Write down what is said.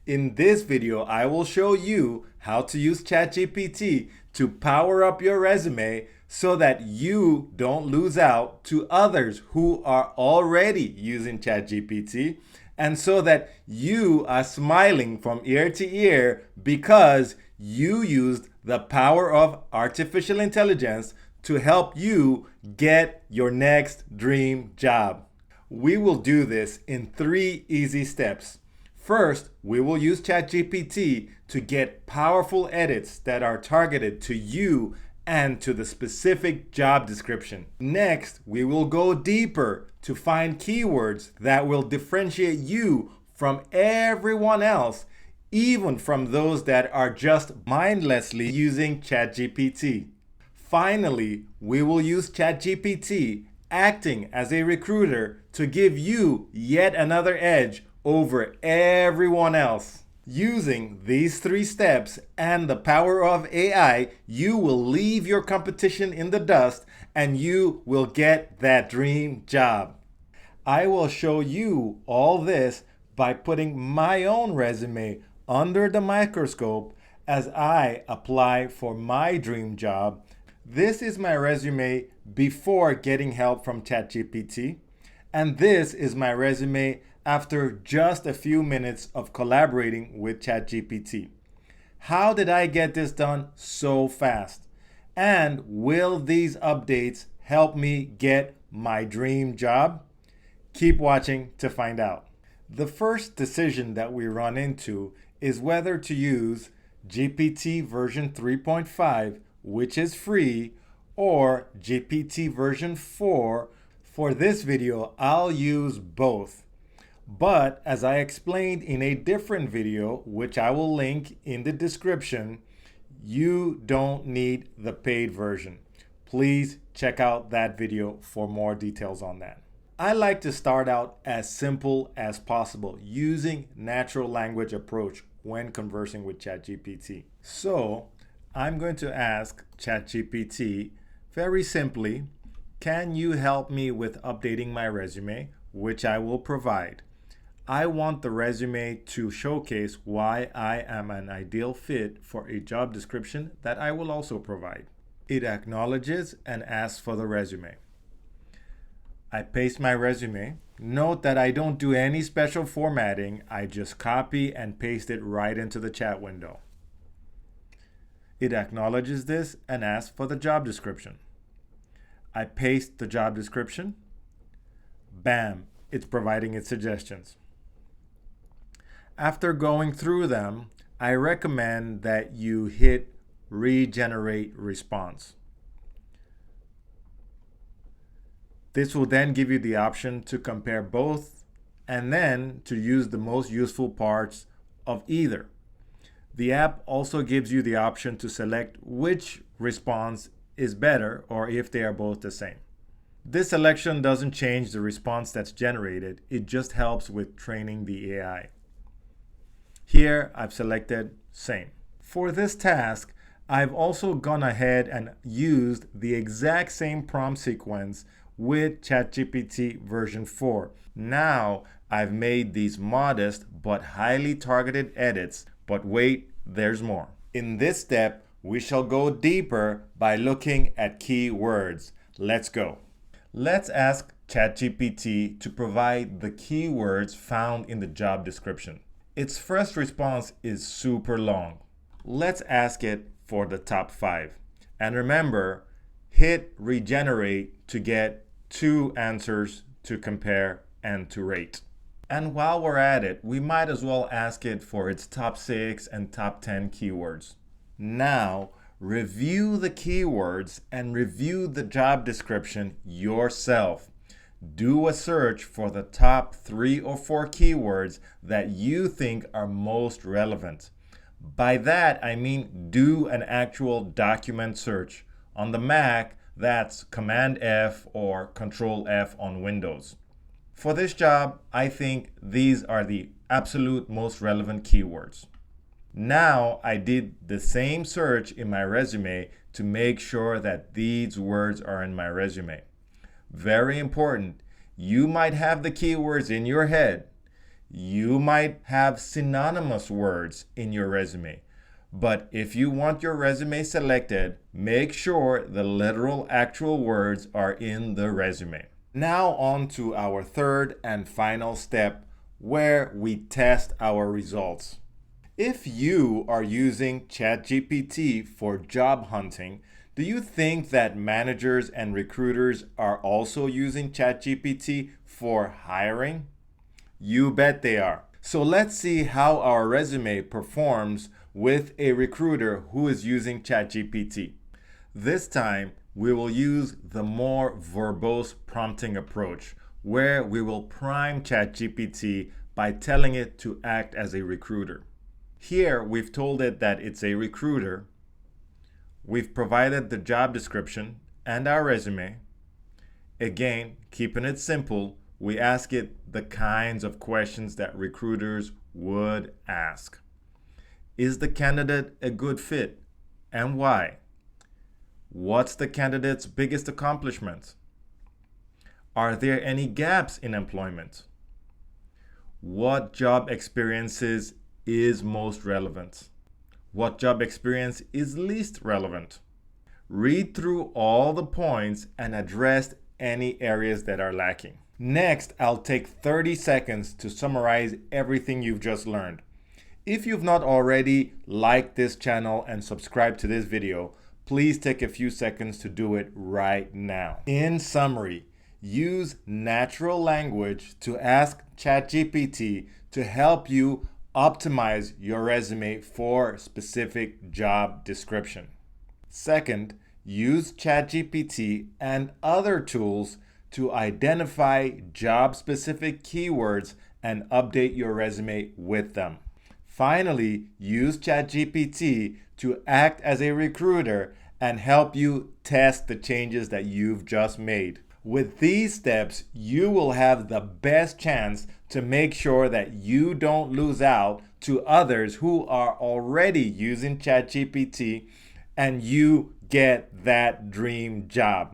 In this video, I will show you how to use ChatGPT to power up your resume so that you don't lose out to others who are already using ChatGPT, and so that you are smiling from ear to ear because you used the power of artificial intelligence to help you get your next dream job. We will do this in 3 easy steps. First, we will use ChatGPT to get powerful edits that are targeted to you and to the specific job description. Next, we will go deeper to find keywords that will differentiate you from everyone else, even from those that are just mindlessly using ChatGPT. Finally, we will use ChatGPT acting as a recruiter to give you yet another edge over everyone else. Using these 3 steps and the power of AI, you will leave your competition in the dust and you will get that dream job. I will show you all this by putting my own resume under the microscope as I apply for my dream job. This is my resume before getting help from ChatGPT, and this is my resume after just a few minutes of collaborating with ChatGPT. How did I get this done so fast? And will these updates help me get my dream job? Keep watching to find out. The first decision that we run into is whether to use GPT version 3.5, which is free, or GPT version 4. For this video, I'll use both. But as I explained in a different video, which I will link in the description, you don't need the paid version. Please check out that video for more details on that. I like to start out as simple as possible using natural language approach when conversing with ChatGPT. So I'm going to ask ChatGPT very simply, can you help me with updating my resume, which I will provide. I want the resume to showcase why I am an ideal fit for a job description that I will also provide. It acknowledges and asks for the resume. I paste my resume. Note that I don't do any special formatting. I just copy and paste it right into the chat window. It acknowledges this and asks for the job description. I paste the job description. Bam, it's providing its suggestions. After going through them, I recommend that you hit Regenerate Response. This will then give you the option to compare both and then to use the most useful parts of either. The app also gives you the option to select which response is better or if they are both the same. This selection doesn't change the response that's generated, it just helps with training the AI. Here I've selected same. For this task, I've also gone ahead and used the exact same prompt sequence with ChatGPT version 4. Now I've made these modest but highly targeted edits, but wait, there's more. In this step, we shall go deeper by looking at keywords. Let's go. Let's ask ChatGPT to provide the keywords found in the job description. Its first response is super long. Let's ask it for the top 5. And remember, hit regenerate to get 2 answers to compare and to rate. And while we're at it, we might as well ask it for its top 6 and top 10 keywords. Now, review the keywords and review the job description yourself. Do a search for the top 3 or 4 keywords that you think are most relevant. By that, I mean do an actual document search. On the Mac, that's Command F or Control F on Windows. For this job, I think these are the absolute most relevant keywords. Now I did the same search in my resume to make sure that these words are in my resume. Very important, you might have the keywords in your head. You might have synonymous words in your resume. But if you want your resume selected, make sure the literal actual words are in the resume. Now on to our third and final step, where we test our results. If you are using ChatGPT for job hunting, do you think that managers and recruiters are also using ChatGPT for hiring? You bet they are. So let's see how our resume performs with a recruiter who is using ChatGPT. This time, we will use the more verbose prompting approach, where we will prime ChatGPT by telling it to act as a recruiter. Here, we've told it that it's a recruiter. We've provided the job description and our resume. Again, keeping it simple, we ask it the kinds of questions that recruiters would ask. Is the candidate a good fit, and why? What's the candidate's biggest accomplishment? Are there any gaps in employment? What job experiences is most relevant? What job experience is least relevant? Read through all the points and address any areas that are lacking. Next, I'll take 30 seconds to summarize everything you've just learned. If you've not already liked this channel and subscribed to this video, please take a few seconds to do it right now. In summary, use natural language to ask ChatGPT to help you optimize your resume for specific job description. Second, use ChatGPT and other tools to identify job-specific keywords and update your resume with them. Finally, use ChatGPT to act as a recruiter and help you test the changes that you've just made. With these steps, you will have the best chance to make sure that you don't lose out to others who are already using ChatGPT and you get that dream job.